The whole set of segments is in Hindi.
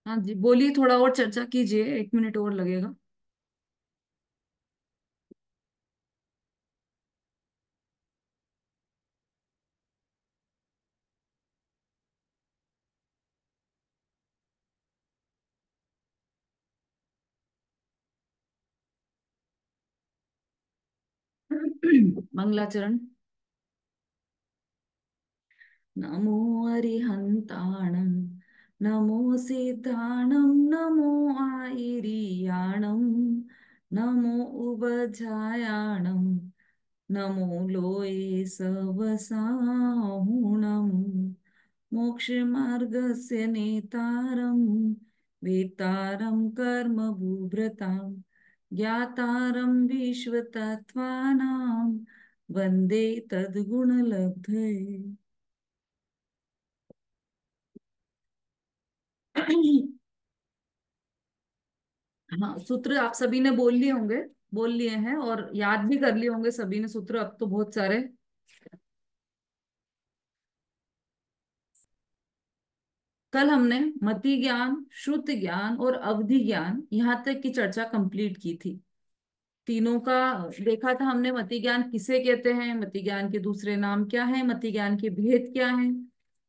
हाँ जी, बोलिए, थोड़ा और चर्चा कीजिए, 1 मिनट और लगेगा। मंगलाचरण। नमो अरिहंताणं, नमो सीताणं, नमो आयिरियाणं, नमो उबजायाणं, नमो लोये सवसाहुणं, मोक्षमार्गस्य नेतारं, वेतारं कर्मभूभृतां, ज्ञातारं विश्वतत्त्वानां, वन्दे तद्गुणलब्धये। हाँ, सूत्र आप सभी ने बोल लिए होंगे, बोल लिए हैं और याद भी कर लिए होंगे सभी ने सूत्र, अब तो बहुत सारे। कल हमने मति ज्ञान, श्रुति ज्ञान और अवधि ज्ञान यहाँ तक की चर्चा कंप्लीट की थी। तीनों का देखा था हमने। मति ज्ञान किसे कहते हैं, मति ज्ञान के दूसरे नाम क्या है, मति ज्ञान के भेद क्या है,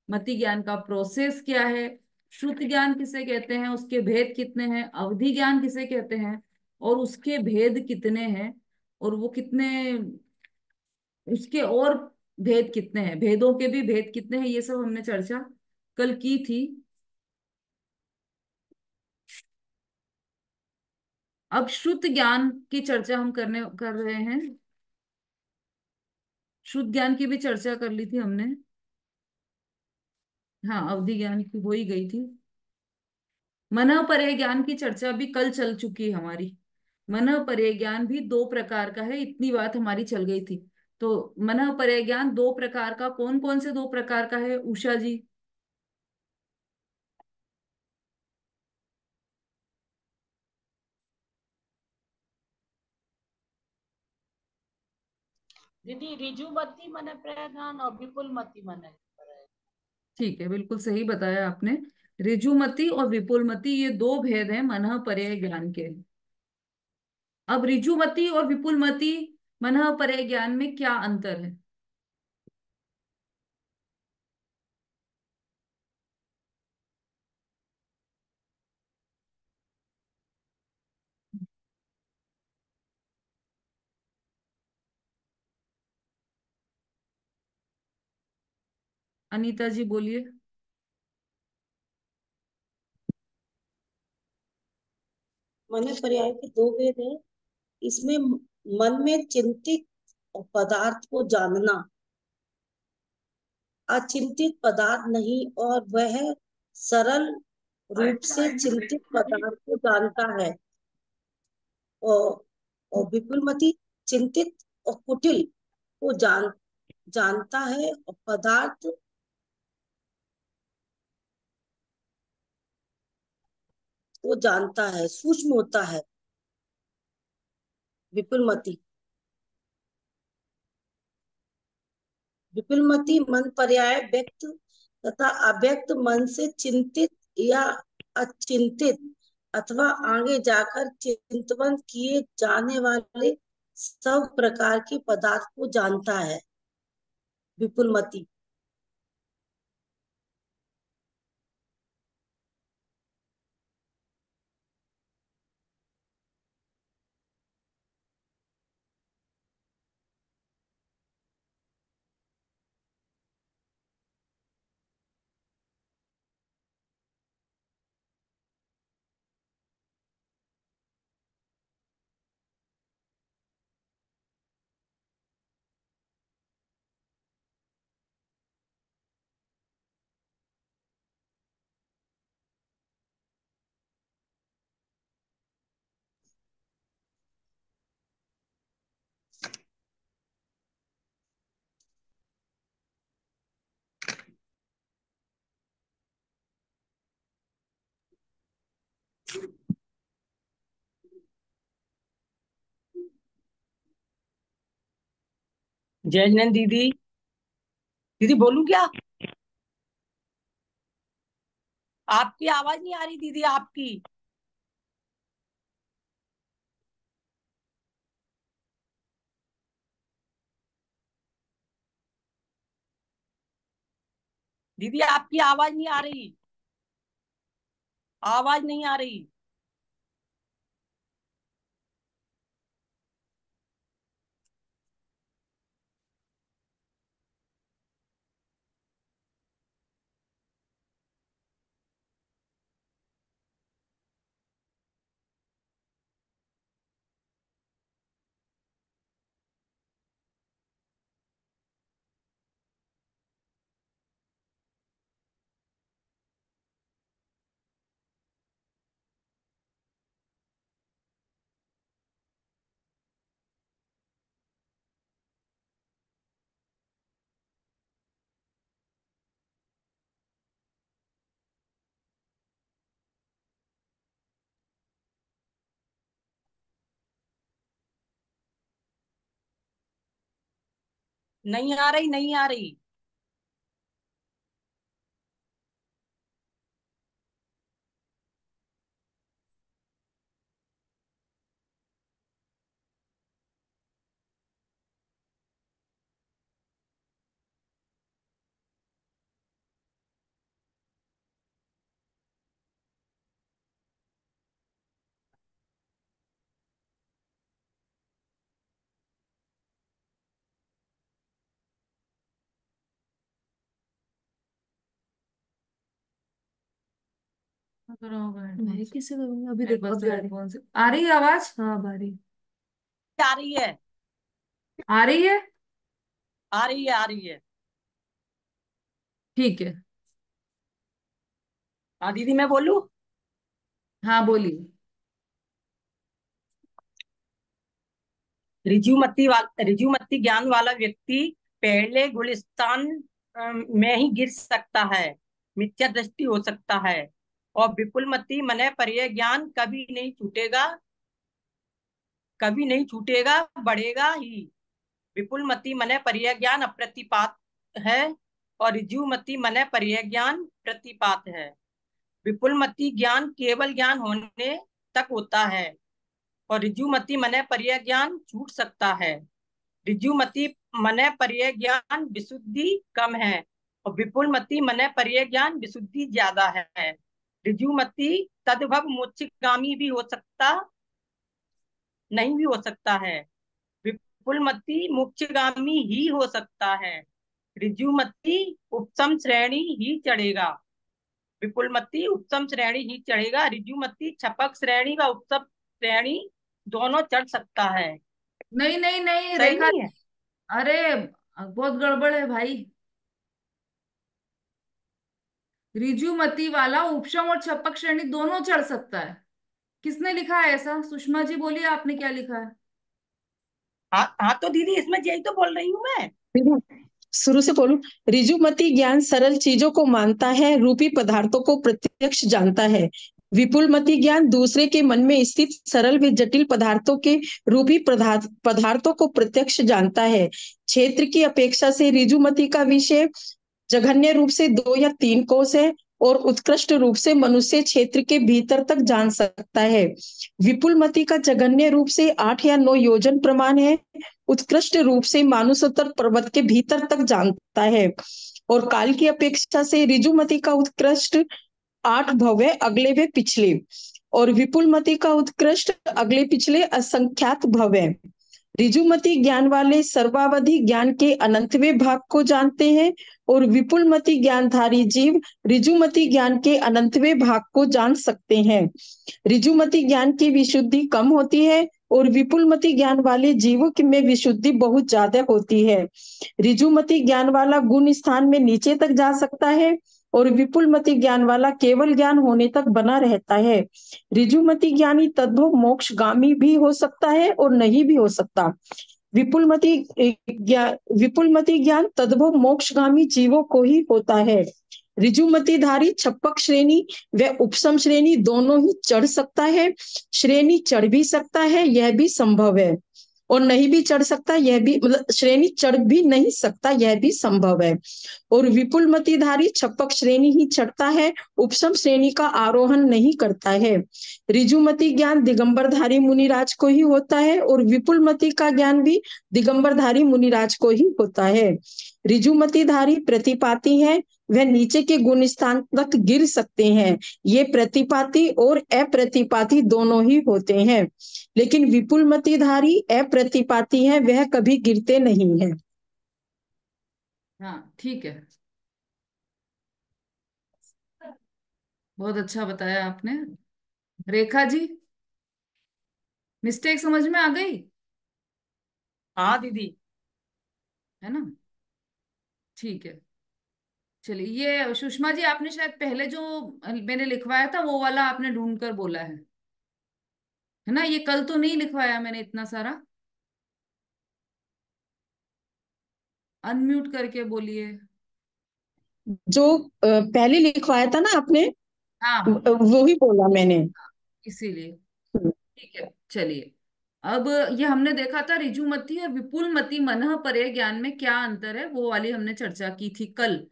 मति ज्ञान का प्रोसेस क्या है, श्रुति ज्ञान किसे कहते हैं, उसके भेद कितने हैं, अवधि ज्ञान किसे कहते हैं और उसके भेद कितने हैं, और वो कितने, उसके और भेद कितने हैं, भेदों के भी भेद कितने हैं, ये सब हमने चर्चा कल की थी। अब शुद्ध ज्ञान की चर्चा हम कर रहे हैं। शुद्ध ज्ञान की भी चर्चा कर ली थी हमने। हाँ, अवधि ज्ञान की हो ही गई थी। मनः परे ज्ञान की चर्चा भी कल चल चुकी है हमारी। मनः परे ज्ञान भी दो प्रकार का है, इतनी बात हमारी चल गई थी। तो मनः परे ज्ञान दो प्रकार का, कौन कौन से दो प्रकार का है, उषा जी? दीदी, ऋजुमती मन प्रधान और विपुल मती मन। ठीक है, बिल्कुल सही बताया आपने। ऋजुमति और विपुलमति ये दो भेद हैं मनः परे ज्ञान के। अब ऋजुमति और विपुलमति मनः परे ज्ञान में क्या अंतर है? अनीता जी बोलिए। मन पर्याय के दो भेद हैं। इसमें मन में चिंतित पदार्थ को जानना, अचिंतित पदार्थ नहीं, और वह सरल रूप से चिंतित पदार्थ को जानता है। और, और विपुलमति चिंतित और कुटिल को जानता है, और पदार्थ को जानता है, सूक्ष्म होता है विपुलमति। विपुलमति मन पर्याय व्यक्त तथा अव्यक्त मन से चिंतित या अचिंतित अथवा आगे जाकर चिंतवन किए जाने वाले सब प्रकार के पदार्थ को जानता है विपुलमति। जय हिंद दीदी। दीदी बोलूं क्या? आपकी आवाज नहीं आ रही दीदी, आपकी। दीदी आपकी आवाज नहीं आ रही, आवाज नहीं आ रही। नहीं आ रही, नहीं आ रही। मैं कैसे करूंगी? अभी देखो, अभी आ रही आ रही है आवाज? हाँ, अब आ रही। आ रही है, आ रही है। आ रही है, आ रही है। ठीक है। हाँ दीदी, मैं बोलूं? हाँ, बोलिए। रिजुमती ज्ञान वाला व्यक्ति पहले गुलिस्तान में ही गिर सकता है, मिथ्या दृष्टि हो सकता है। और विपुलमती मन पर्य ज्ञान कभी नहीं छूटेगा, कभी नहीं छूटेगा, बढ़ेगा ही। विपुलमती मन पर्य ज्ञान अप्रतिपात है, और ऋजुमती मन पर्य ज्ञान प्रतिपात है। विपुलमती ज्ञान केवल ज्ञान होने तक होता है, और ऋजुमती मन पर्य ज्ञान छूट सकता है। ऋजुमती मन पर्य ज्ञान विशुद्धि कम है, और विपुलमती मन पर्य ज्ञान विशुद्धि ज्यादा है। ऋजुमती तद्भव मोक्षगामी भी हो सकता, नहीं भी हो सकता है। विपुलमती मोक्षगामी ही हो सकता है। ऋजुमती उपसम श्रेणी ही चढ़ेगा, विपुलमती उपसम श्रेणी ही चढ़ेगा। ऋजुमती छपक श्रेणी व उपसम श्रेणी दोनों चढ़ सकता है। नहीं नहीं नहीं, सही रेखा। नहीं है? अरे, बहुत गड़बड़ है भाई। ऋजुमती वाला उपशम और छपक श्रेणी दोनों चढ़ सकता है। किसने लिखा है ऐसा? सुषमा जी, बोलिए आपने क्या लिखा है। हाँ हाँ, तो दीदी इसमें यही तो बोल रही हूँ मैं। शुरू से बोलूं। ऋजुमती ज्ञान सरल चीजों को मानता है, रूपी पदार्थों को प्रत्यक्ष जानता है। विपुलमती ज्ञान दूसरे के मन में स्थित सरल व जटिल पदार्थों के रूपी पदार्थों को प्रत्यक्ष जानता है। क्षेत्र की अपेक्षा से ऋजुमती का विषय जघन्य रूप से 2 या 3 कोस है, और उत्कृष्ट रूप से मनुष्य क्षेत्र के भीतर तक जान सकता है। विपुलमती का जघन्य रूप से 8 या 9 योजन प्रमाण है, उत्कृष्ट रूप से मानुसोत्तर पर्वत के भीतर तक जानता है। और काल की अपेक्षा से ऋजुमती का उत्कृष्ट 8 भव्य अगले व पिछले, और विपुलमती का उत्कृष्ट अगले पिछले असंख्यात भव्य। ऋजुमती ज्ञान वाले सर्वावधि ज्ञान के अनंतवें भाग को जानते हैं, और विपुलमती ज्ञानधारी जीव ऋजुमती ज्ञान के अनंतवें भाग को जान सकते हैं। ऋजुमती ज्ञान की विशुद्धि कम होती है, और विपुलमती ज्ञान वाले जीवों में विशुद्धि बहुत ज्यादा होती है। ऋजुमती ज्ञान वाला गुण स्थान में नीचे तक जा सकता है, और विपुलमती ज्ञान वाला केवल ज्ञान होने तक बना रहता है। ऋजुमती ज्ञानी तद्भव मोक्षगामी भी हो सकता है और नहीं भी हो सकता। विपुलमती ज्ञान तद्भव मोक्षगामी जीवों को ही होता है। ऋजुमतीधारी छपक श्रेणी व उपसम श्रेणी दोनों ही चढ़ सकता है, श्रेणी चढ़ भी सकता है, यह भी संभव है। और नहीं भी चढ़ सकता, यह भी मतलब श्रेणी चढ़ भी नहीं सकता, यह भी संभव है। और विपुलमतिधारी छपक श्रेणी ही चढ़ता है, उपशम श्रेणी का आरोहण नहीं करता है। ऋजुमति ज्ञान दिगंबरधारी मुनिराज को ही होता है, और विपुलमति का ज्ञान भी दिगंबरधारी मुनिराज को ही होता है। ऋजुमतिधारी प्रतिपाती है, वह नीचे के गुण स्थान तक गिर सकते हैं। ये प्रतिपाती और अप्रतिपाती दोनों ही होते हैं, लेकिन विपुलमतिधारी अप्रतिपाती है, वह कभी गिरते नहीं है। हाँ ठीक है, बहुत अच्छा बताया आपने। रेखा जी, मिस्टेक समझ में आ गई हाँ दीदी। है ना? ठीक है, चलिए। ये सुषमा जी, आपने शायद पहले जो मैंने लिखवाया था वो वाला आपने ढूंढ कर बोला है ना? ये कल तो नहीं लिखवाया मैंने इतना सारा। अनम्यूट करके बोलिए। जो पहले लिखवाया था ना आपने, हाँ हाँ, वो ही बोला मैंने। इसीलिए। ठीक है, चलिए। अब ये हमने देखा था ऋजुमति और विपुलमति मनः परे ज्ञान में क्या अंतर है, वो वाली हमने चर्चा की थी कल।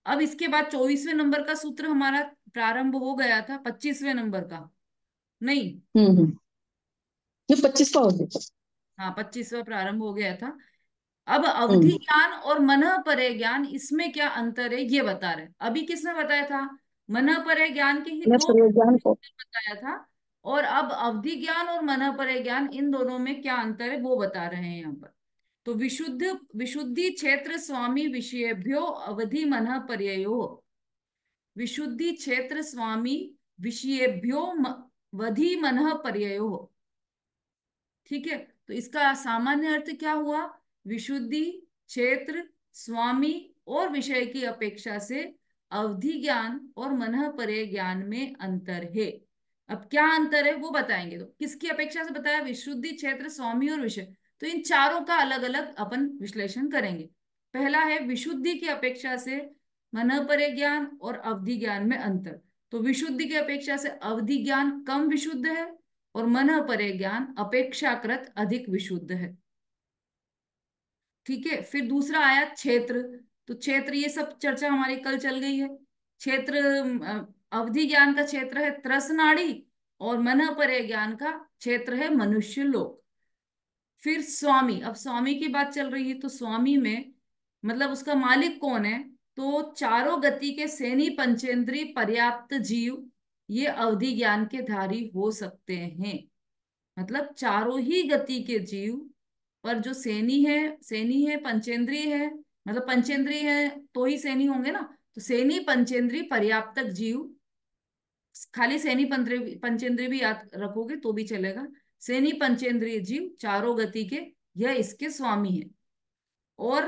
अब इसके बाद 24वें नंबर का सूत्र हमारा प्रारंभ हो गया था, 25वें नंबर का नहीं। हम्म। ये 25 का हो गया। हाँ, 25वां प्रारंभ हो गया था। अब अवधि हम्म। ज्ञान और मनः परे ज्ञान, इसमें क्या अंतर है ये बता रहे। अभी किसने बताया था? मनः परे ज्ञान के ही मैं दो प्रयोजन को। बताया था। और अब अवधि ज्ञान और मनः परे ज्ञान, इन दोनों में क्या अंतर है वो बता रहे हैं यहाँ पर। तो विशुद्धि क्षेत्र स्वामी विषयेभ्यो अवधि मनः पर्ययो। विशुद्धि क्षेत्र स्वामी विषयेभ्यो वधि मनः पर्ययो। ठीक है, तो इसका सामान्य अर्थ क्या हुआ? विशुद्धि क्षेत्र स्वामी और विषय की अपेक्षा से अवधि ज्ञान और मनः परे ज्ञान में अंतर है। अब क्या अंतर है वो बताएंगे। तो किसकी अपेक्षा से बताया? विशुद्धि क्षेत्र स्वामी और विषय। तो इन चारों का अलग अलग अपन विश्लेषण करेंगे। पहला है विशुद्धि की अपेक्षा से मनः परे ज्ञान और अवधि ज्ञान में अंतर। तो विशुद्धि की अपेक्षा से अवधि ज्ञान कम विशुद्ध है और मनः परे ज्ञान अपेक्षाकृत अधिक विशुद्ध है। ठीक है, फिर दूसरा आया क्षेत्र। तो क्षेत्र, ये सब चर्चा हमारी कल चल गई है। क्षेत्र, अवधि ज्ञान का क्षेत्र है त्रसनाड़ी और मनः परे ज्ञान का क्षेत्र है मनुष्य लोक। फिर स्वामी, अब स्वामी की बात चल रही है तो स्वामी में मतलब उसका मालिक कौन है? तो चारों गति के सेनी पंचेंद्रिय पर्याप्त जीव ये अवधि ज्ञान के धारी हो सकते हैं। मतलब चारों ही गति के जीव, पर जो सेनी है पंचेंद्रिय है, मतलब पंचेंद्रिय है तो ही सेनी होंगे ना। तो सेनी पंचेंद्रिय पर्याप्तक जीव, खाली सेनी पंचेंद्रिय भी याद रखोगे तो भी चलेगा। सेनी पंचेंद्रिय जीव चारों गति के, यह इसके स्वामी है। और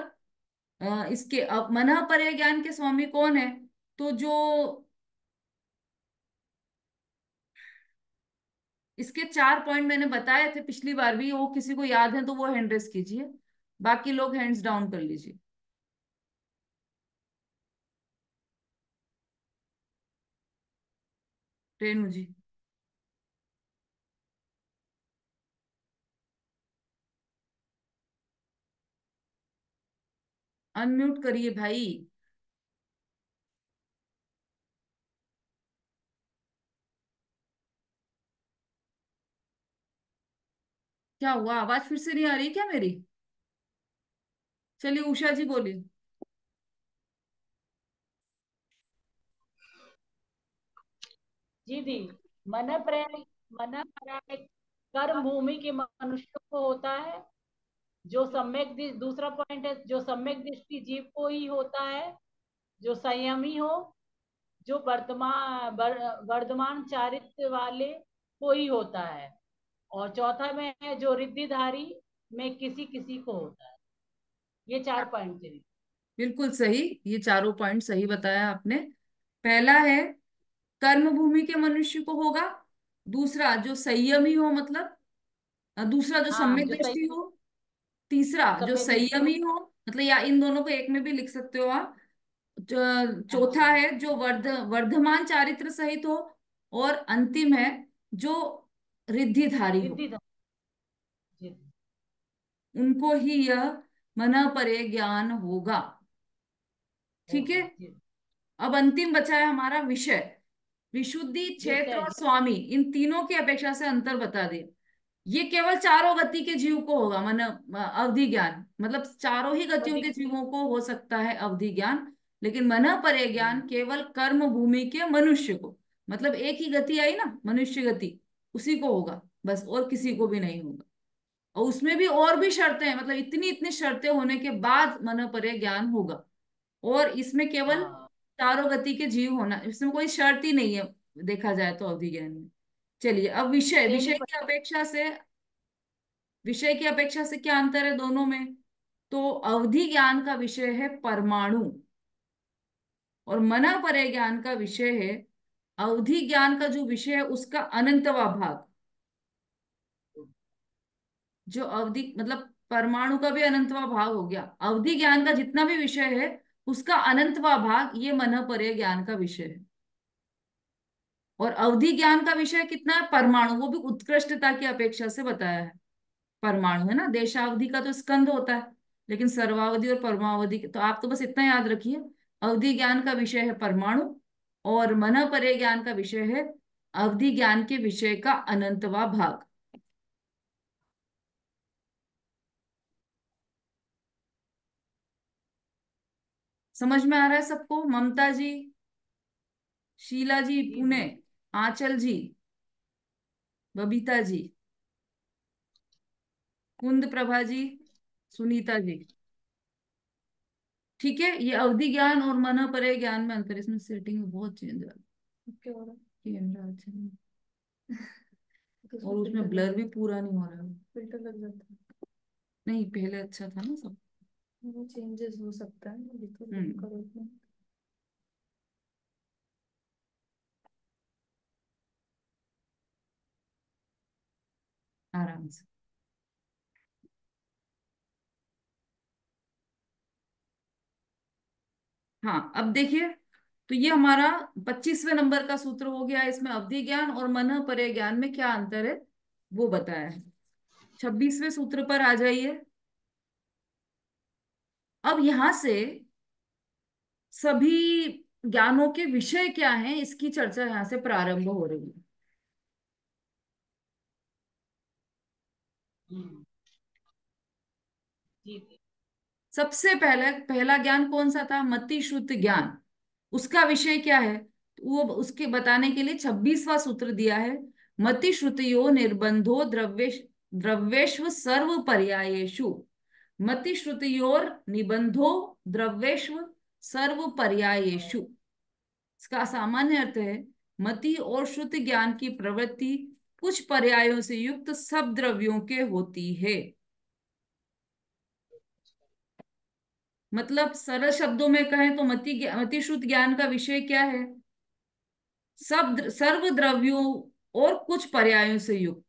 इसके अब मनः परे ज्ञान के स्वामी कौन है? तो जो इसके 4 पॉइंट मैंने बताए थे पिछली बार भी, वो किसी को याद है तो वो हैंड रेस कीजिए, बाकी लोग हैंड्स डाउन कर लीजिए। रेणु जी, अनम्यूट करिए भाई। क्या हुआ, आवाज फिर से नहीं आ रही क्या मेरी? चलिए उषा जी बोलिए। जी दी। मन प्रेम, मन पराय कर्म भूमि के मनुष्य को होता है। जो दूसरा पॉइंट है, जो सम्यक दृष्टि जीव को ही होता है, जो संयमी हो, जो वर्धमान चारित्र वाले को ही होता है। और चौथा में है जो रिद्धिधारी में किसी किसी को होता है। ये 4 पॉइंट थे। बिल्कुल सही, ये चारों पॉइंट सही बताया आपने। पहला है कर्म भूमि के मनुष्य को होगा। दूसरा जो संयमी हो, मतलब दूसरा जो हाँ, सम्यक जो दृष्टि सही हो। तीसरा जो सम्यक दृष्टि हो। संयमी हो, मतलब या इन दोनों को एक में भी लिख सकते हो आप। चौथा अच्छा, है जो वर्धमान चारित्र सहित हो। और अंतिम है जो रिद्धिधारी हो। रिद्धिधारी। जी। उनको ही यह मन परे ज्ञान होगा। ठीक है। होगा जी। अब अंतिम बचा है हमारा विषय। विशुद्धि, क्षेत्र विषय। और स्वामी, इन तीनों की अपेक्षा से अंतर बता दे। ये केवल चारों गति के जीव को होगा मन अवधि ज्ञान, मतलब चारों ही गतियों अधिक। के जीवों को हो सकता है अवधि ज्ञान। लेकिन मन परे ज्ञान केवल कर्म भूमि के मनुष्य को, मतलब एक ही गति आई ना मनुष्य गति, उसी को होगा बस, और किसी को भी नहीं होगा। और उसमें भी और भी शर्तें हैं, मतलब इतनी इतनी शर्तें होने के बाद मन परे ज्ञान होगा। और इसमें केवल हाँ। चारों गति के जीव होना, इसमें कोई शर्त ही नहीं है देखा जाए तो अवधि ज्ञान में। चलिए अब विषय, तेली विषय की अपेक्षा से क्या अंतर है दोनों में। तो अवधि ज्ञान का विषय है परमाणु, और मना परे ज्ञान का विषय है, अवधि ज्ञान का जो विषय है उसका अनंतवा भाग। जो अवधि मतलब परमाणु का भी अनंतवा भाग हो गया, अवधि ज्ञान का जितना भी विषय है उसका अनंतवा भाग ये मन परे ज्ञान का विषय है। और अवधि ज्ञान का विषय कितना है, परमाणु, वो भी उत्कृष्टता की अपेक्षा से बताया है। परमाणु है ना, देशावधि का तो स्कंद होता है, लेकिन सर्वावधि और परमावधि तो आप तो बस इतना याद रखिए, अवधि ज्ञान का विषय है परमाणु, और मन परे ज्ञान का विषय है अवधि ज्ञान के विषय का अनंतवा भाग। समझ में आ रहा है सबको? ममता जी, शीला जी जी पुणे, जी। आंचल जी, बबीता जी, कुंद प्रभा जी, सुनीता जी। ठीक है, ये अवधि ज्ञान और मन परे ज्ञान में अंतर है। इसमें सेटिंग में बहुत चेंज आ क्या हो रहा है, कैमरा अच्छा नहीं और उसमें ब्लर भी पूरा नहीं हो रहा है, फिल्टर लग जाता है। नहीं पहले अच्छा था ना सब, वो चेंजेस हो सकता है करो इसमें। आराम से। हाँ अब देखिए, तो ये हमारा 25वें नंबर का सूत्र हो गया। इसमें अवधि ज्ञान और मन परे ज्ञान में क्या अंतर है वो बताया है। 26वें सूत्र पर आ जाइए। अब यहां से सभी ज्ञानों के विषय क्या हैं इसकी चर्चा यहां से प्रारंभ हो रही है। हम्म, जी जी। सबसे पहले पहला ज्ञान कौन सा था, मति श्रुत ज्ञान। उसका विषय क्या है, तो वो उसके बताने के लिए 26वां सूत्र दिया है। मति श्रुतयो निर्बंधो द्रव्येष्व सर्व पर्यायेषु। मति श्रुतयोर निबंधो द्रव्येष्व सर्व पर्यायेषु। इसका सामान्य अर्थ है, मति और श्रुति ज्ञान की प्रवृत्ति कुछ पर्यायों से युक्त सब द्रव्यों के होती है। मतलब सरल शब्दों में कहें तो मति श्रुत ज्ञान का विषय क्या है, सब सर्व द्रव्यों और कुछ पर्यायों से युक्त।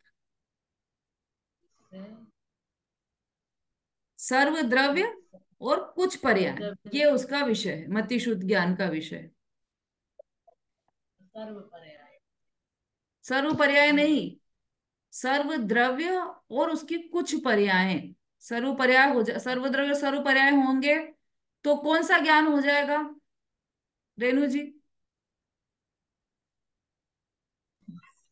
सर्व द्रव्य और कुछ पर्याय, सर्व ये उसका विषय है, मति शुद्ध ज्ञान का विषय। पर्याय। सर्व पर्याय जी नहीं, सर्व द्रव्य और उसकी कुछ पर्याय। सर्व पर्याय हो जाए, सर्व द्रव्य सर्व पर्याय होंगे तो कौन सा ज्ञान हो जाएगा रेणु जी?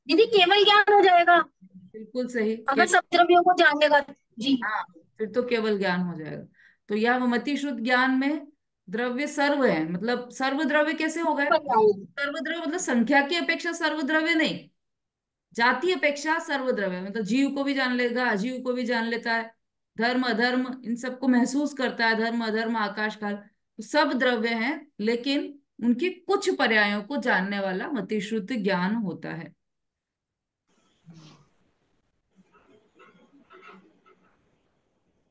दीदी केवल ज्ञान हो जाएगा बिल्कुल सही अगर सब द्रव्यों को जान लेगा। जी। हाँ, फिर तो केवल ज्ञान हो जाएगा। तो यह मति शुद्ध ज्ञान में द्रव्य सर्व है, मतलब सर्व द्रव्य कैसे हो गए, पर्याय। सर्व द्रव्य मतलब संख्या की अपेक्षा सर्व द्रव्य नहीं, जाति अपेक्षा सर्व द्रव्य, मतलब जीव को भी जान लेगा, अजीव को भी जान लेता है, धर्म अधर्म इन सबको महसूस करता है, धर्म अधर्म आकाश काल, तो सब द्रव्य हैं, लेकिन उनकी कुछ पर्यायों को जानने वाला मति शुद्ध ज्ञान होता है।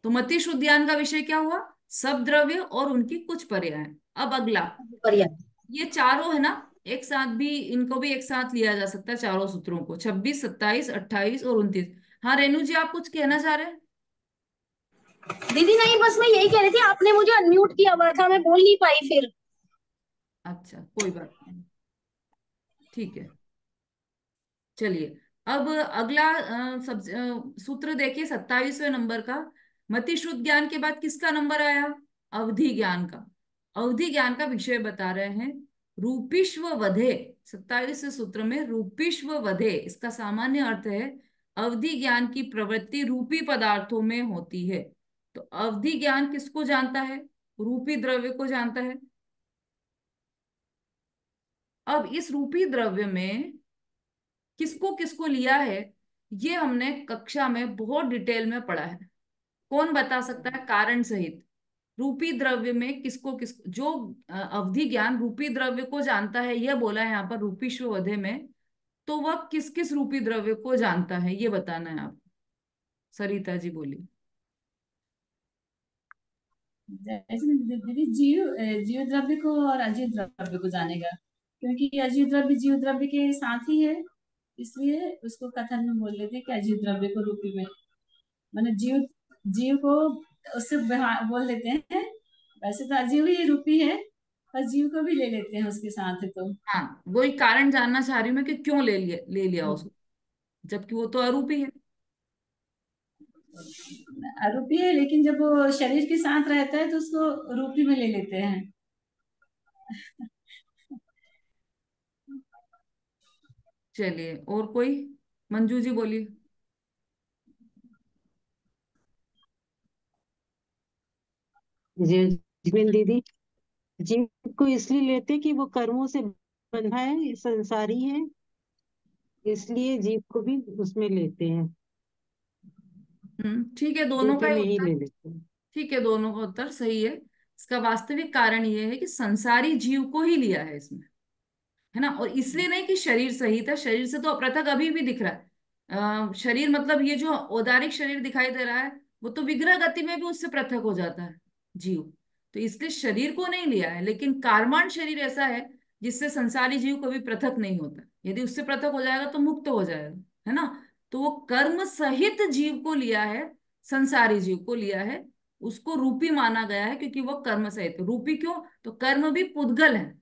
तो मति शुद्ध ज्ञान का विषय क्या हुआ, सब द्रव्य और उनकी कुछ पर्याय। अब अगला, पर्याय। ये चारों है ना, एक साथ भी इनको भी एक साथ लिया जा सकता है चारों सूत्रों को, 26 27 28 और 29। हाँ रेणु जी आप कुछ कहना चाह रहे हैं? दीदी नहीं, बस मैं यही कह रही थी, आपने मुझे अनम्यूट किया हुआ था, मैं बोल नहीं पाई फिर। अच्छा कोई बात नहीं, ठीक है। चलिए अब अगला सूत्र देखिए 27वें नंबर का। मति शुद्ध ज्ञान के बाद किसका नंबर आया? अवधि ज्ञान का। अवधि ज्ञान का विषय बता रहे हैं रूपिष्व वधे। 27वें सूत्र में रूपिष्व वधे, इसका सामान्य अर्थ है अवधि ज्ञान की प्रवृत्ति रूपी पदार्थों में होती है। तो अवधि ज्ञान किसको जानता है? रूपी द्रव्य को जानता है। अब इस रूपी द्रव्य में किसको किसको लिया है, ये हमने कक्षा में बहुत डिटेल में पढ़ा है। कौन बता सकता है कारण सहित रूपी द्रव्य में किसको किस, जो अवधि ज्ञान रूपी द्रव्य को जानता है, यह बोला है यहाँ पर रूपीश्व वधे में, तो वह किस किस रूपी द्रव्य को जानता है, ये बताना है आपको। सरिता जी बोलिए। जैसे दीदी जीव द्रव्य को और अजीव द्रव्य को जानेगा, क्योंकि अजीव द्रव्य जीव द्रव्य के साथ ही है, इसलिए उसको कथन में बोल लेते हैं कि अजीव द्रव्य को रूपी में, माने जीव जीव को उससे बोल लेते हैं। वैसे तो अजीव ही रूपी है, पर जीव को भी ले लेते हैं उसके साथ है। तो हाँ, वही कारण जानना चाह रही हूँ मैं कि क्यों ले लिया उसको, जबकि वो तो अरूपी है। अरूपी है, लेकिन जब वो शरीर के साथ रहता है तो उसको रूपी में ले लेते हैं। चलिए, और कोई? मंजू जी बोलिए। जैस्मिन दीदी, जीव को इसलिए लेते कि वो कर्मों से बंधा है, संसारी है, इसलिए जीव को भी उसमें लेते हैं, ठीक है, दोनों का रूपी ही में ही उत्तर। ले लेते हैं। ठीक है, दोनों का उत्तर सही है। इसका वास्तविक कारण ये है कि संसारी जीव को ही लिया है इसमें, है ना। और इसलिए नहीं कि शरीर सहित है, शरीर से तो अपृथक अभी भी दिख रहा है। शरीर मतलब ये जो औदारिक शरीर दिखाई दे रहा है, वो तो विग्रह गति में भी उससे पृथक हो जाता है जीव। तो इसलिए शरीर को नहीं लिया है, लेकिन कार्माण शरीर ऐसा है जिससे संसारी जीव कभी पृथक नहीं होता। यदि उससे पृथक हो जाएगा तो मुक्त हो जाएगा, है ना। तो वो कर्म सहित जीव को लिया है, संसारी जीव को लिया है, उसको रूपी माना गया है, क्योंकि वो कर्म सहित। रूपी क्यों? तो कर्म भी पुद्गल है,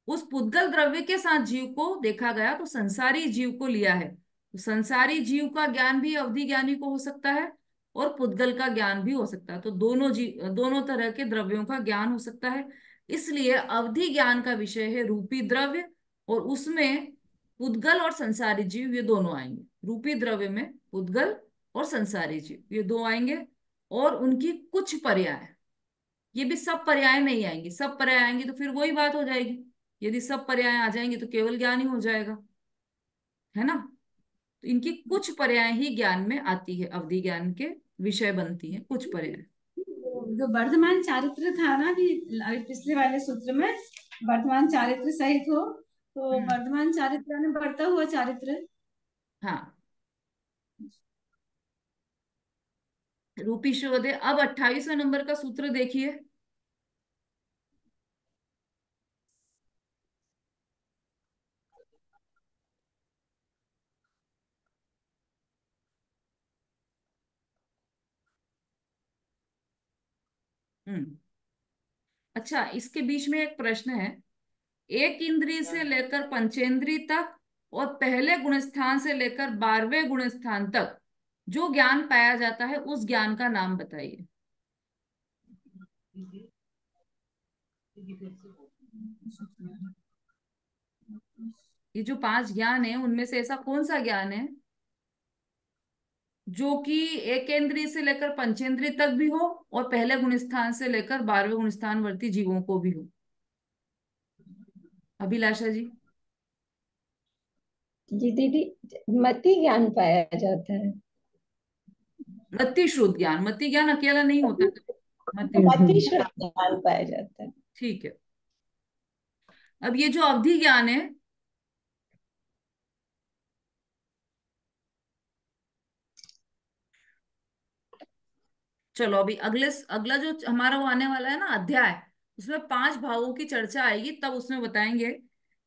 उस पुद्गल द्रव्य के साथ जीव को देखा गया, तो संसारी जीव को लिया है। तो संसारी जीव का ज्ञान भी अवधि ज्ञानी को हो सकता है और पुद्गल का ज्ञान भी हो सकता है। तो दोनों तरह के द्रव्यों का ज्ञान हो सकता है। इसलिए अवधि ज्ञान का विषय है रूपी द्रव्य, और उसमें पुद्गल और संसारी जीव ये दोनों आएंगे। रूपी द्रव्य में पुद्गल और संसारी जीव ये दो आएंगे, और उनकी कुछ पर्याय। ये भी सब पर्याय नहीं आएंगे, सब पर्याय आएंगे तो फिर वही बात हो जाएगी। यदि सब पर्याय आ जाएंगे तो केवल ज्ञान ही हो जाएगा, है ना। तो इनकी कुछ पर्याय ही ज्ञान में आती है, अवधि ज्ञान के विषय बनती है कुछ पर्याय। जो वर्धमान चारित्र था ना कि अभी पिछले वाले सूत्र में वर्धमान चारित्र सहित हो, तो हम्म, वर्धमान चारित्र ने बढ़ता हुआ चारित्र। हाँ, रूपी शोध है। अब 28वें नंबर का सूत्र देखिए। हम्म, अच्छा, इसके बीच में एक प्रश्न है। एक इंद्रिय से लेकर पंचेंद्रिय तक और पहले गुणस्थान से लेकर 12वें गुणस्थान तक जो ज्ञान पाया जाता है, उस ज्ञान का नाम बताइए। ये जो 5 ज्ञान है, उनमें से ऐसा कौन सा ज्ञान है जो कि एक इंद्रिय से लेकर पंचेंद्रिय तक भी हो और पहले गुणस्थान से लेकर 12वें गुणस्थान वर्ती जीवों को भी हो? अभिलाषा जी। जी दीदी, मति ज्ञान पाया जाता है। मति श्रुत ज्ञान, मति ज्ञान अकेला नहीं होता, मति। मति श्रुत ज्ञान पाया जाता है। ठीक है। अब ये जो अवधि ज्ञान है, चलो अभी अगला जो हमारा वो आने वाला है ना अध्याय, उसमें 5 भावों की चर्चा आएगी, तब उसमें बताएंगे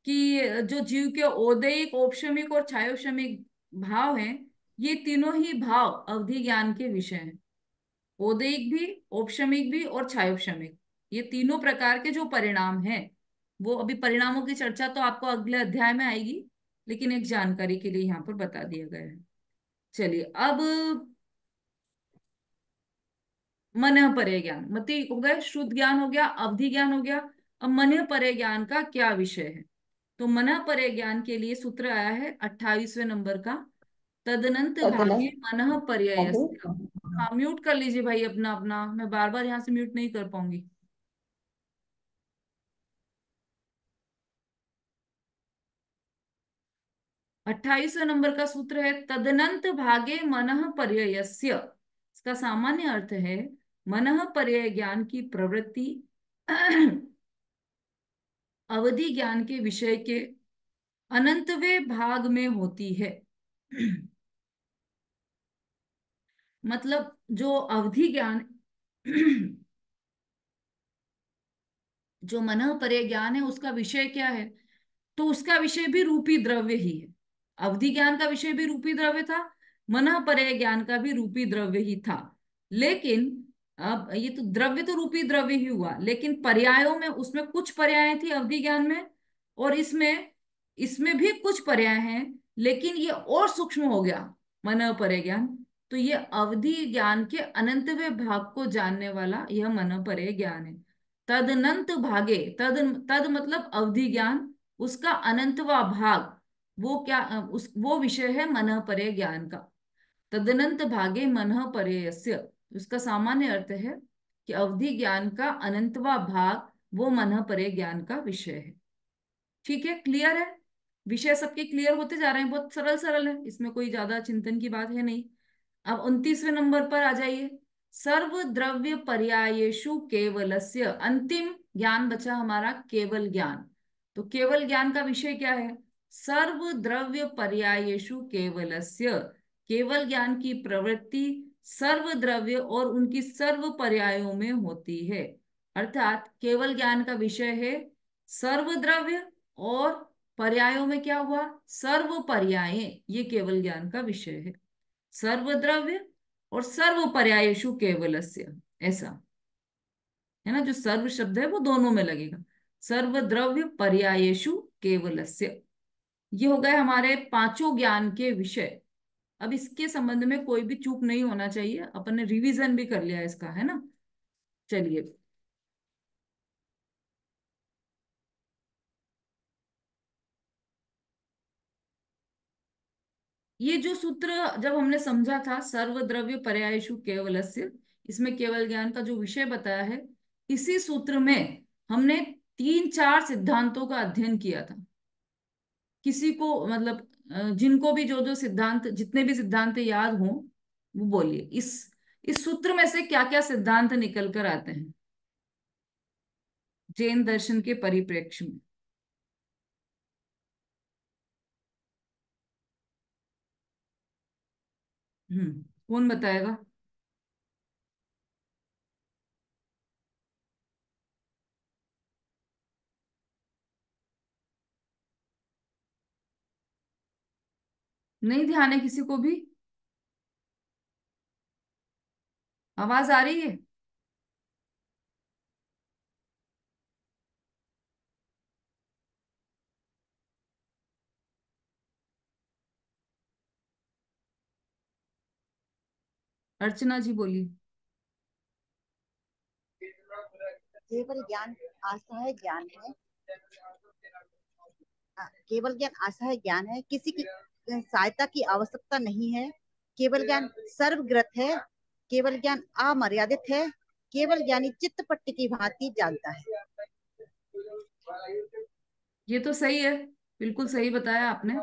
कि जो जीव के औदैहिक, औपशमिक और छायोशमिक भाव हैं, ये तीनों ही भाव अवधि ज्ञान के विषय हैं। औदैहिक भी, औपशमिक भी और छायोशमिक, ये तीनों प्रकार के जो परिणाम हैं, वो अभी परिणामों की चर्चा तो आपको अगले अध्याय में आएगी, लेकिन एक जानकारी के लिए यहाँ पर बता दिया गया है। चलिए, अब मनः परे ज्ञान, मति हो गए, श्रुत ज्ञान हो गया, अवधि ज्ञान हो गया। अब मनः परे ज्ञान का क्या विषय है? तो मनः परे ज्ञान के लिए सूत्र आया है 28वें नंबर का, तदनंत भागे तदनंत मनः पर्ययस्य। भागे हाँ, म्यूट कर लीजिए भाई अपना अपना, मैं बार बार यहाँ से म्यूट नहीं कर पाऊंगी। 28वें नंबर का सूत्र है तदनंत भागे मनः पर्ययस्य। इसका सामान्य अर्थ है मनः पर्यय ज्ञान की प्रवृत्ति अवधि ज्ञान के विषय के अनंतवें भाग में होती है। मतलब जो अवधि ज्ञान जो मनः परे ज्ञान है उसका विषय क्या है? तो उसका विषय भी रूपी द्रव्य ही है। अवधि ज्ञान का विषय भी रूपी द्रव्य था, मनः परे ज्ञान का भी रूपी द्रव्य ही था। लेकिन अब ये तो द्रव्य तो रूपी द्रव्य ही हुआ, लेकिन पर्यायों में उसमें कुछ पर्याय थी अवधि ज्ञान में, और इसमें इसमें भी कुछ पर्याय हैं, लेकिन ये और सूक्ष्म हो गया मनः परे ज्ञान। तो ये अवधि ज्ञान के अनंतवें भाग को जानने वाला यह मनः परे ज्ञान है। तदनंत भागे, तद तद मतलब अवधि ज्ञान, उसका अनंतवा भाग वो क्या, वो विषय है मनः परे ज्ञान का। तदनंत भागे मनः परेयस्य, उसका सामान्य अर्थ है कि अवधि ज्ञान का अनंतवा भाग वो मनः परे ज्ञान का विषय है। ठीक है, क्लियर है? विषय सबके क्लियर होते जा रहे हैं, बहुत सरल सरल है, इसमें कोई ज्यादा चिंतन की बात है नहीं। अब 29वें नंबर पर आ जाइए। सर्व द्रव्य पर्यायेषु केवलस्य, अंतिम ज्ञान बचा हमारा केवल ज्ञान। तो केवल ज्ञान का विषय क्या है? सर्व द्रव्य पर्यायेषु केवलस्य, केवल ज्ञान की प्रवृत्ति सर्व द्रव्य और उनकी सर्व पर्यायों में होती है। अर्थात केवल ज्ञान का विषय है सर्व द्रव्य, और पर्यायों में क्या हुआ? सर्व पर्याय, ये केवल ज्ञान का विषय है। सर्वद्रव्य और सर्व पर्यायेषु केवलस्य, ऐसा है ना। जो सर्व शब्द है वो दोनों में लगेगा, सर्वद्रव्य पर्यायेषु केवलस्य। ये हो गए हमारे पांचों ज्ञान के विषय। अब इसके संबंध में कोई भी चूक नहीं होना चाहिए, अपन ने रिवीजन भी कर लिया इसका, है ना। चलिए, ये जो सूत्र जब हमने समझा था सर्वद्रव्य पर्यायेषु केवलस्य, इसमें केवल ज्ञान का जो विषय बताया है, इसी सूत्र में हमने तीन चार सिद्धांतों का अध्ययन किया था। किसी को मतलब जिनको भी जो जो सिद्धांत, जितने भी सिद्धांत याद हों वो बोलिए। इस सूत्र में से क्या क्या सिद्धांत निकल कर आते हैं जैन दर्शन के परिप्रेक्ष्य में? कौन बताएगा? नहीं ध्यान है किसी को भी? आवाज आ रही है? अर्चना जी बोलिए। केवल ज्ञान असहाय ज्ञान है। केवल ज्ञान असहाय ज्ञान है, किसी की सहायता की आवश्यकता नहीं है। केवल ज्ञान सर्वग्रत है। केवल ज्ञान अमर्यादित है। केवल ज्ञानी चित्तपट्टी की भांति जानता है। ये तो सही है, बिल्कुल सही बताया आपने।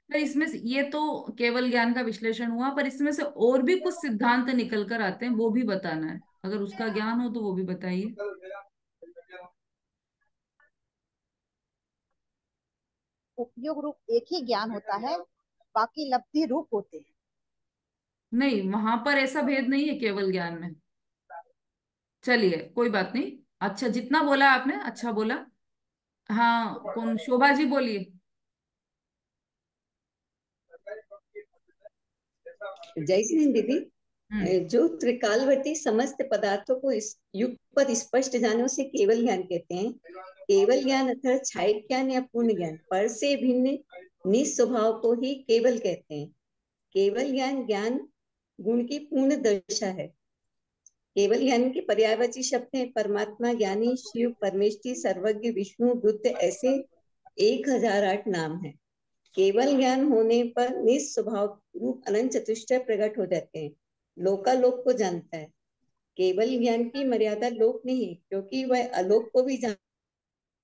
पर इसमें ये तो केवल ज्ञान का विश्लेषण हुआ, पर इसमें से और भी कुछ सिद्धांत निकल कर आते हैं, वो भी बताना है। अगर उसका ज्ञान हो तो वो भी बताइए। उपयोग रूप एक ही ज्ञान होता है, बाकी लब्धि रूप होते हैं। नहीं, वहां पर ऐसा भेद नहीं है केवल ज्ञान में। चलिए कोई बात नहीं। अच्छा, जितना बोला आपने अच्छा बोला। हाँ, कौन? शोभा जी बोलिए। जय श्री हिंद दीदी। हम्म जो त्रिकालवर्ती समस्त पदार्थों को इस युग पर स्पष्ट जाने उसे केवल ज्ञान कहते हैं। केवल ज्ञान अर्थात क्षायिक ज्ञान या पूर्ण ज्ञान, पर से भिन्न निस्वभाव को ही केवल कहते हैं। केवल ज्ञान ज्ञान गुण की पूर्ण दशा है। केवल ज्ञान के पर्यायवाची शब्द हैं परमात्मा, ज्ञानी, शिव, परमेष्ठी, सर्वज्ञ, विष्णु, बुद्ध, ऐसे 1008 नाम है। केवल ज्ञान होने पर निस्वभाव रूप अनंत चतुष्टय प्रकट हो जाते हैं। लोकालोक को जानता है। केवल ज्ञान की मर्यादा लोक नहीं, क्योंकि वह अलोक को भी जानता